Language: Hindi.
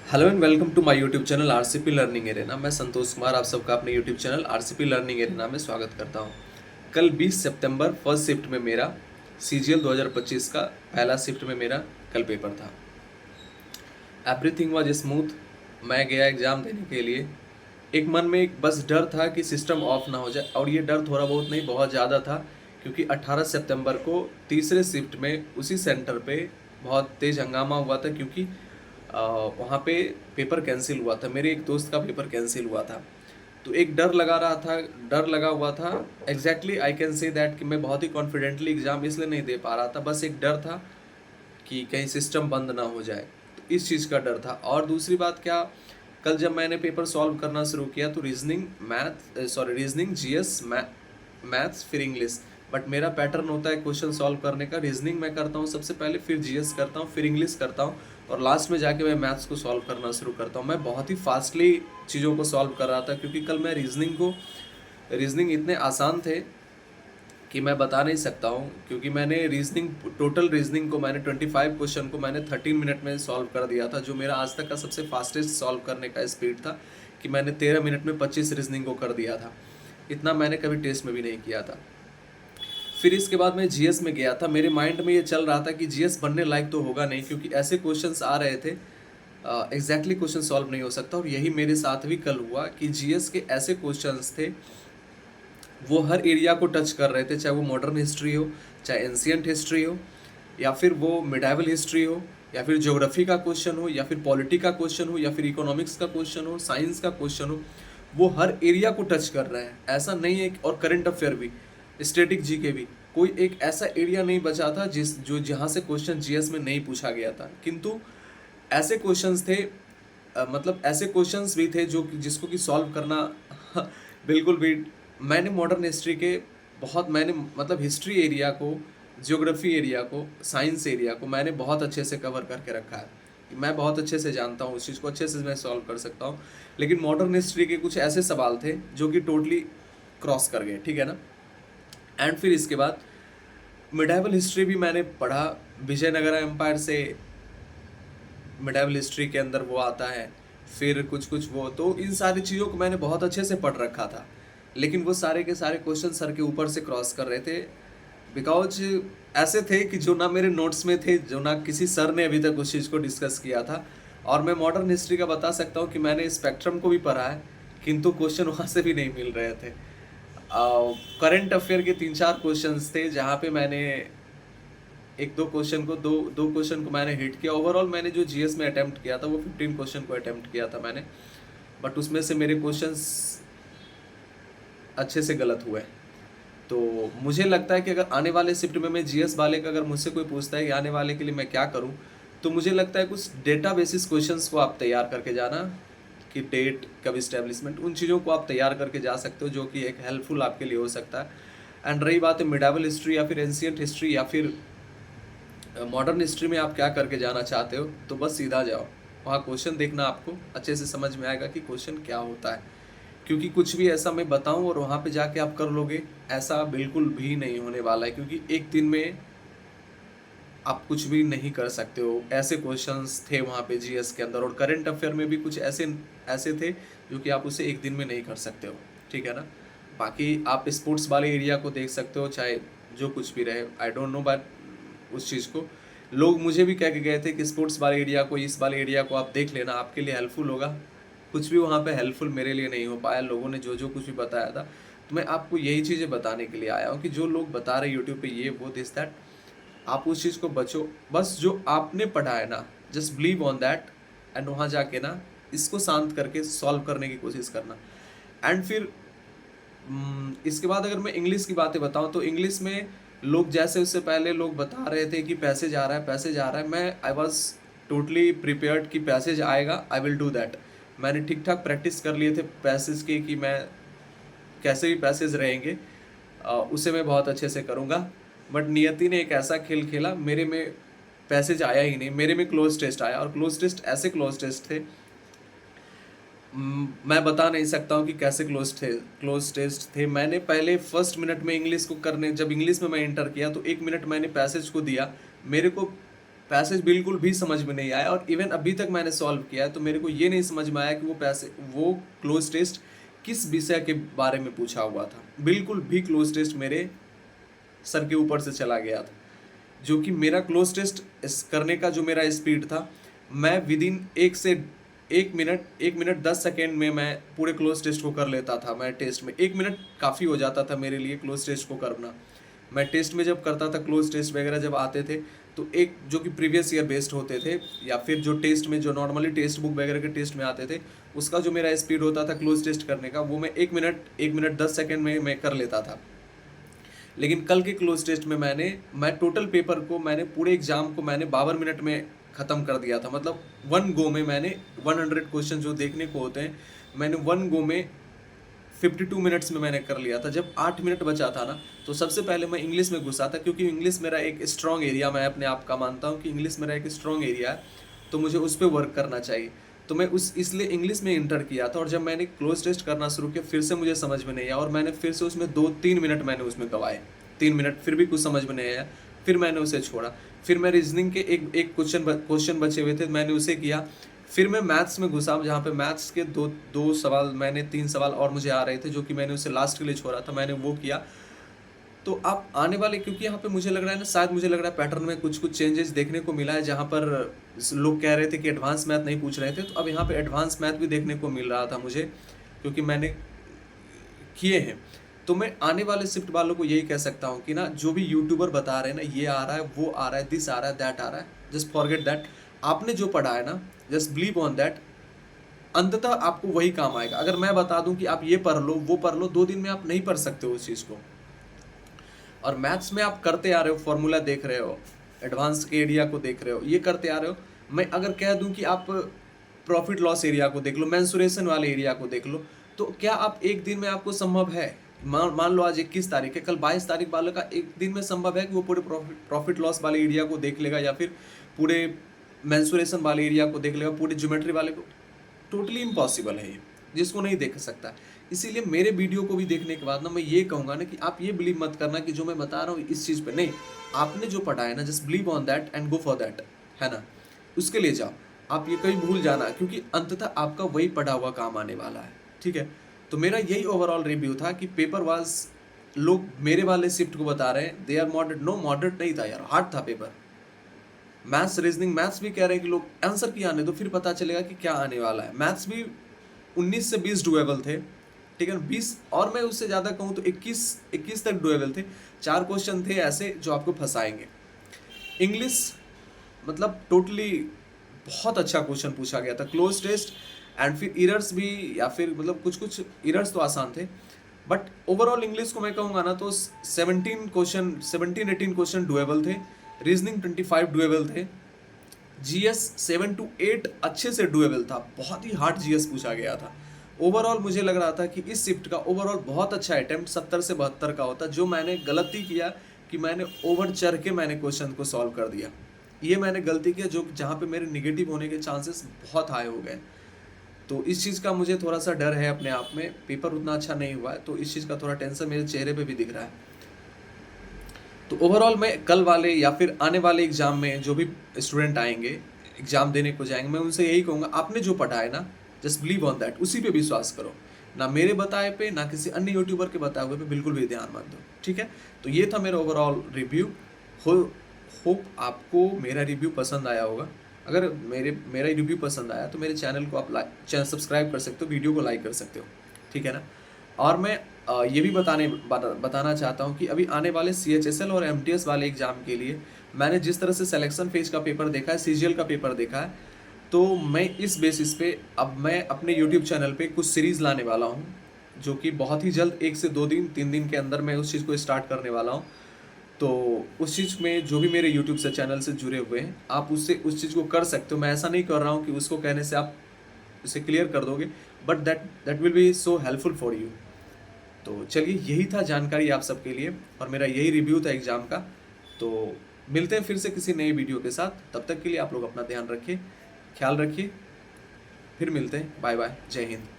Hello and welcome to my YouTube channel RCP learning arena. मैं संतोष कुमार आप सबका अपने YouTube channel RCP learning arena में स्वागत करता हूं। कल 20 सितंबर फर्स्ट शिफ्ट में मेरा सीजीएल 2025 का पहला शिफ्ट में मेरा कल पेपर था। Everything was smooth. मैं गया एग्ज़ाम देने के लिए। एक मन में एक बस डर था कि सिस्टम ऑफ ना हो जाए, और ये डर थोड़ा बहुत नहीं बहुत ज़्यादा था, क्योंकि 18 सितंबर को तीसरे शिफ्ट में उसी सेंटर पे बहुत तेज़ हंगामा हुआ था, क्योंकि वहाँ पे पेपर कैंसिल हुआ था। मेरे एक दोस्त का पेपर कैंसिल हुआ था, तो एक डर लगा रहा था, डर लगा हुआ था। Exactly I can say that कि मैं बहुत ही कॉन्फिडेंटली एग्ज़ाम इसलिए नहीं दे पा रहा था, बस एक डर था कि कहीं सिस्टम बंद ना हो जाए, तो इस चीज़ का डर था। और दूसरी बात क्या, कल जब मैंने पेपर सॉल्व करना शुरू किया तो रीजनिंग जीएस मैथ्स फिर इंग्लिश, बट मेरा पैटर्न होता है क्वेश्चन सॉल्व करने का। रीजनिंग मैं करता हूँ सबसे पहले, फिर जीएस करता हूँ, फिर इंग्लिश करता हूँ, और लास्ट में जाके मैं मैथ्स को सॉल्व करना शुरू करता हूँ। मैं बहुत ही फास्टली चीज़ों को सॉल्व कर रहा था, क्योंकि कल मैं रीजनिंग इतने आसान थे कि मैं बता नहीं सकता हूँ। क्योंकि मैंने टोटल रीजनिंग को मैंने 25 क्वेश्चन को मैंने 13 मिनट में सॉल्व कर दिया था, जो मेरा आज तक का सबसे फास्टेस्ट सॉल्व करने का स्पीड था, कि मैंने 13 मिनट में 25 रीजनिंग को कर दिया था। इतना मैंने कभी टेस्ट में भी नहीं किया था। फिर इसके बाद मैं जीएस में गया था। मेरे माइंड में ये चल रहा था कि जीएस बनने लायक तो होगा नहीं, क्योंकि ऐसे क्वेश्चंस आ रहे थे, एग्जैक्टली क्वेश्चन सॉल्व नहीं हो सकता। और यही मेरे साथ भी कल हुआ कि जीएस के ऐसे क्वेश्चंस थे, वो हर एरिया को टच कर रहे थे, चाहे वो मॉडर्न हिस्ट्री हो, चाहे एंशियंट हिस्ट्री हो, या फिर वो मिडाइवल हिस्ट्री हो, या फिर ज्योग्राफी का क्वेश्चन हो, या फिर पॉलिटी का क्वेश्चन हो, या फिर इकोनॉमिक्स का क्वेश्चन हो, साइंस का क्वेश्चन हो। वो हर एरिया को टच कर रहे हैं, ऐसा नहीं है। और करंट अफेयर भी, स्टैटिक जीके भी, कोई एक ऐसा एरिया नहीं बचा था जहाँ से क्वेश्चन जीएस में नहीं पूछा गया था। किंतु ऐसे क्वेश्चंस थे, मतलब ऐसे क्वेश्चंस भी थे जो जिसको कि सॉल्व करना बिल्कुल भी। मैंने मॉडर्न हिस्ट्री के मैंने मतलब हिस्ट्री एरिया को, ज्योग्राफी एरिया को, साइंस एरिया को मैंने बहुत अच्छे से कवर करके रखा है। मैं बहुत अच्छे से जानता हूँ उस चीज़ को, अच्छे से मैं सॉल्व कर सकता हूँ। लेकिन मॉडर्न हिस्ट्री के कुछ ऐसे सवाल थे जो कि टोटली क्रॉस कर गए, ठीक है ना। एंड फिर इसके बाद मिडाइवल हिस्ट्री भी मैंने पढ़ा। विजयनगर एम्पायर से मिडाइवल हिस्ट्री के अंदर वो आता है, फिर कुछ कुछ वो, तो इन सारी चीज़ों को मैंने बहुत अच्छे से पढ़ रखा था। लेकिन वो सारे के सारे क्वेश्चन सर के ऊपर से क्रॉस कर रहे थे, बिकॉज ऐसे थे कि जो ना मेरे नोट्स में थे, जो ना किसी सर ने अभी तक उस चीज़ को डिस्कस किया था। और मैं मॉडर्न हिस्ट्री का बता सकता हूँ कि मैंने स्पेक्ट्रम को भी पढ़ा है, किंतु क्वेश्चन वहाँ से भी नहीं मिल रहे थे। करंट अफेयर के 3-4 क्वेश्चंस थे, जहाँ पे मैंने एक दो क्वेश्चन को दो दो क्वेश्चन को मैंने हिट किया। ओवरऑल मैंने जो जीएस में अटेम्प्ट किया था वो 15 क्वेश्चन को अटेम्प्ट किया था मैंने, बट उसमें से मेरे क्वेश्चंस अच्छे से गलत हुए। तो मुझे लगता है कि अगर आने वाले शिफ्ट में मैं जीएस वाले का, अगर मुझसे कोई पूछता है कि आने वाले के लिए मैं क्या करूं, तो मुझे लगता है कुछ डेटा बेसिस क्वेश्चंस को आप तैयार करके जाना, कि डेट कब इस्टेब्लिशमेंट, उन चीज़ों को आप तैयार करके जा सकते हो, जो कि एक हेल्पफुल आपके लिए हो सकता है। एंड रही बात है मिडाइवल हिस्ट्री या फिर एंशियंट हिस्ट्री या फिर मॉडर्न हिस्ट्री में आप क्या करके जाना चाहते हो, तो बस सीधा जाओ, वहाँ क्वेश्चन देखना, आपको अच्छे से समझ में आएगा कि क्वेश्चन क्या होता है। क्योंकि कुछ भी ऐसा मैं बताऊं और वहाँ पे जाके आप कर लोगे, ऐसा बिल्कुल भी नहीं होने वाला है। क्योंकि एक दिन में आप कुछ भी नहीं कर सकते हो। ऐसे क्वेश्चंस थे वहाँ पे जीएस के अंदर, और करंट अफेयर में भी कुछ ऐसे ऐसे थे जो कि आप उसे एक दिन में नहीं कर सकते हो, ठीक है ना। बाकी आप स्पोर्ट्स वाले एरिया को देख सकते हो, चाहे जो कुछ भी रहे, आई डोंट नो, बट उस चीज़ को लोग मुझे भी कह के गए थे कि स्पोर्ट्स वाले एरिया को, इस वाले एरिया को आप देख लेना, आपके लिए हेल्पफुल होगा। कुछ भी वहाँ पे हेल्पफुल मेरे लिए नहीं हो पाया। लोगों ने जो जो कुछ भी बताया था, तो मैं आपको यही चीज़ें बताने के लिए आया हूँ कि जो लोग बता रहे यूट्यूब पे ये वो दिस दैट, आप उस चीज़ को बचो। बस जो आपने पढ़ा है ना, just believe on that, and वहाँ जाके ना इसको शांत करके सॉल्व करने की कोशिश करना। एंड फिर इसके बाद अगर मैं इंग्लिश की बातें बताऊं, तो इंग्लिश में लोग जैसे उससे पहले लोग बता रहे थे कि पैसेज आ रहा है, पैसेज आ रहा है, मैं आई वॉज टोटली प्रिपेयर्ड कि पैसेज आएगा, आई विल डू दैट। मैंने ठीक ठाक प्रैक्टिस कर लिए थे पैसेज के, कि मैं कैसे भी पैसेज रहेंगे उसे मैं बहुत अच्छे से करूँगा। बट नियति ने एक ऐसा खेल खेला, मेरे में पैसेज आया ही नहीं, मेरे में क्लोज टेस्ट आया। और क्लोज टेस्ट ऐसे क्लोज टेस्ट थे, मैं बता नहीं सकता हूँ कि कैसे क्लोज टेस्ट थे। मैंने पहले फर्स्ट मिनट में इंग्लिश को करने, जब इंग्लिश में मैं इंटर किया तो 1 मिनट मैंने पैसेज को दिया, मेरे को पैसेज बिल्कुल भी समझ में नहीं आया, और इवन अभी तक मैंने सॉल्व किया है तो मेरे को ये नहीं समझ में आया कि वो क्लोज टेस्ट किस विषय के बारे में पूछा हुआ था। बिल्कुल भी क्लोज टेस्ट मेरे सर के ऊपर से चला गया था। जो कि मेरा क्लोज टेस्ट करने का जो मेरा स्पीड था, मैं विद इन 1 मिनट 10 सेकेंड में मैं पूरे क्लोज टेस्ट को कर लेता था। मैं टेस्ट में 1 मिनट काफ़ी हो जाता था मेरे लिए क्लोज टेस्ट को करना। मैं टेस्ट में जब करता था, क्लोज टेस्ट वगैरह जब आते थे, तो एक जो कि प्रीवियस ईयर बेस्ड होते थे, या फिर जो टेस्ट में जो नॉर्मली टेस्ट बुक वगैरह के टेस्ट में आते थे, उसका जो मेरा स्पीड होता था क्लोज टेस्ट करने का, वो मैं 1 मिनट 10 सेकेंड में मैं कर लेता था। लेकिन कल के क्लोज टेस्ट में मैं टोटल पेपर को, मैंने पूरे एग्जाम को मैंने 52 मिनट में ख़त्म कर दिया था। मतलब वन गो में मैंने 100 क्वेश्चन जो देखने को होते हैं, मैंने वन गो में 52 मिनट्स में मैंने कर लिया था। जब 8 मिनट बचा था ना, तो सबसे पहले मैं इंग्लिश में घुसा था, क्योंकि इंग्लिश मेरा एक स्ट्रॉन्ग एरिया, मैं अपने आप का मानता हूँ कि इंग्लिश मेरा एक स्ट्रॉन्ग एरिया है, तो मुझे उस पर वर्क करना चाहिए। तो मैं इसलिए इंग्लिश में इंटर किया था। और जब मैंने क्लोज टेस्ट करना शुरू किया, फिर से मुझे समझ में नहीं आया, और मैंने फिर से उसमें 2-3 मिनट मैंने उसमें गवाए। 3 मिनट फिर भी कुछ समझ में नहीं आया, फिर मैंने उसे छोड़ा। फिर मैं रीजनिंग के एक क्वेश्चन बचे हुए थे, मैंने उसे किया। फिर मैं मैथ्स में घुसा, जहाँ पे मैथ्स के दो सवाल, मैंने 3 सवाल और मुझे आ रहे थे, जो कि मैंने उसे लास्ट के लिए छोड़ा था, मैंने वो किया। तो आप आने वाले, क्योंकि यहाँ पे मुझे लग रहा है ना, शायद मुझे लग रहा है पैटर्न में कुछ चेंजेस देखने को मिला है। जहाँ पर लोग कह रहे थे कि एडवांस मैथ नहीं पूछ रहे थे, तो अब यहाँ पे एडवांस मैथ भी देखने को मिल रहा था मुझे, क्योंकि मैंने किए हैं। तो मैं आने वाले शिफ्ट वालों को यही कह सकता हूँ कि ना, जो भी यूट्यूबर बता रहे हैं ना, ये आ रहा है, वो आ रहा है, दिस आ रहा है, दैट आ रहा है, जस्ट फॉरगेट दैट। आपने जो पढ़ा है ना, जस्ट बिलीव ऑन दैट, अंततः आपको वही काम आएगा। अगर मैं बता दूं कि आप ये पढ़ लो, वो पढ़ लो, 2 दिन में आप नहीं पढ़ सकते हो उस चीज़ को। और मैथ्स में आप करते आ रहे हो, फॉर्मूला देख रहे हो, एडवांस के एरिया को देख रहे हो, ये करते आ रहे हो। मैं अगर कह दूं कि आप प्रॉफिट लॉस एरिया को देख लो, मेंसुरेशन वाले एरिया को देख लो, तो क्या आप एक दिन में आपको संभव है? मान लो आज 21 तारीख है, कल 22 तारीख वाले का एक दिन में संभव है कि वो पूरे प्रॉफिट लॉस वाले एरिया को देख लेगा, या फिर पूरे मेंसुरेशन वाले एरिया को देख लेगा, पूरे ज्योमेट्री वाले को? टोटली इम्पॉसिबल है ये, जिसको नहीं देख सकता। इसीलिए मेरे वीडियो को भी देखने के बाद ना, मैं ये कहूँगा ना कि आप ये बिलीव मत करना कि जो मैं बता रहा हूँ इस चीज़ पे नहीं। आपने जो पढ़ा है ना, just believe on that and go for that, है ना, उसके लिए जाओ। आप ये कहीं भूल जाना, क्योंकि अंततः आपका वही पढ़ा हुआ काम आने वाला है। ठीक है, तो मेरा यही ओवरऑल रिव्यू था कि पेपर वाज, लोग मेरे वाले शिफ्ट को बता रहे हैं they are moderate, no moderate नहीं था यार, हार्ड था पेपर। मैथ्स रीजनिंग, मैथ्स भी कह रहे हैं कि लोग आंसर की आने दो, फिर पता चलेगा कि क्या आने वाला है। मैथ्स भी 19 से 20 डुएबल थे, ठीक है, 20, और मैं उससे ज़्यादा कहूँ तो 21 तक डुएबल थे। 4 क्वेश्चन थे ऐसे जो आपको फंसाएंगे। इंग्लिश मतलब टोटली बहुत अच्छा क्वेश्चन पूछा गया था, क्लोज टेस्ट, एंड फिर इरर्स भी, या फिर मतलब कुछ इरर्स तो आसान थे, बट ओवरऑल इंग्लिश को मैं कहूँगा ना तो 17-18 क्वेश्चन डुएबल थे, रीजनिंग 25 डुएबल थे, जीएस 7 to 8 अच्छे से डुएबल था, बहुत ही हार्ड जीएस पूछा गया था। ओवरऑल मुझे लग रहा था कि इस शिफ्ट का ओवरऑल बहुत अच्छा अटेम्प्ट 70 से 72 का होता। जो मैंने गलती किया कि मैंने ओवर चढ़ के मैंने क्वेश्चन को सॉल्व कर दिया, ये मैंने गलती किया, जो जहाँ पे मेरे निगेटिव होने के चांसेस बहुत हाई हो गए। तो इस चीज़ का मुझे थोड़ा सा डर है अपने आप में। पेपर उतना अच्छा नहीं हुआ है, तो इस चीज़ का थोड़ा टेंशन मेरे चेहरे पे भी दिख रहा है। तो ओवरऑल मैं कल वाले या फिर आने वाले एग्ज़ाम में जो भी स्टूडेंट आएंगे, एग्ज़ाम देने को जाएंगे, मैं उनसे यही कहूँगा, आपने जो पढ़ा है ना, जस्ट बिलीव ऑन दैट, उसी पे विश्वास करो, ना मेरे बताए पे, ना किसी अन्य यूट्यूबर के बताए हुए पे बिल्कुल भी ध्यान मत दो। ठीक है, तो ये था मेरा ओवरऑल रिव्यू। होप आपको मेरा रिव्यू पसंद आया होगा। अगर मेरा रिव्यू पसंद आया तो मेरे चैनल को आप सब्सक्राइब कर सकते हो, वीडियो को लाइक कर सकते हो, ठीक है ना। और मैं ये भी बताना चाहता हूँ कि अभी आने वाले CHSL और MTS वाले एग्ज़ाम के लिए मैंने जिस तरह से सिलेक्शन फेज का पेपर देखा है, CGL का पेपर देखा है, तो मैं इस बेसिस पे अब मैं अपने YouTube चैनल पे कुछ सीरीज़ लाने वाला हूँ, जो कि बहुत ही जल्द 1 से 2 दिन 3 दिन के अंदर मैं उस चीज़ को स्टार्ट करने वाला हूँ। तो उस चीज़ में जो भी मेरे YouTube से चैनल से जुड़े हुए हैं, आप उससे उस चीज़ को कर सकते हो। मैं ऐसा नहीं कर रहा हूँ कि उसको कहने से आप उसे क्लियर कर दोगे, but that will be so helpful for you. तो चलिए, यही था जानकारी आप सबके लिए, और मेरा यही रिव्यू था एग्ज़ाम का। तो मिलते हैं फिर से किसी नई वीडियो के साथ, तब तक के लिए आप लोग अपना ध्यान रखिए, ख्याल रखिए, फिर मिलते हैं, बाय बाय, जय हिंद।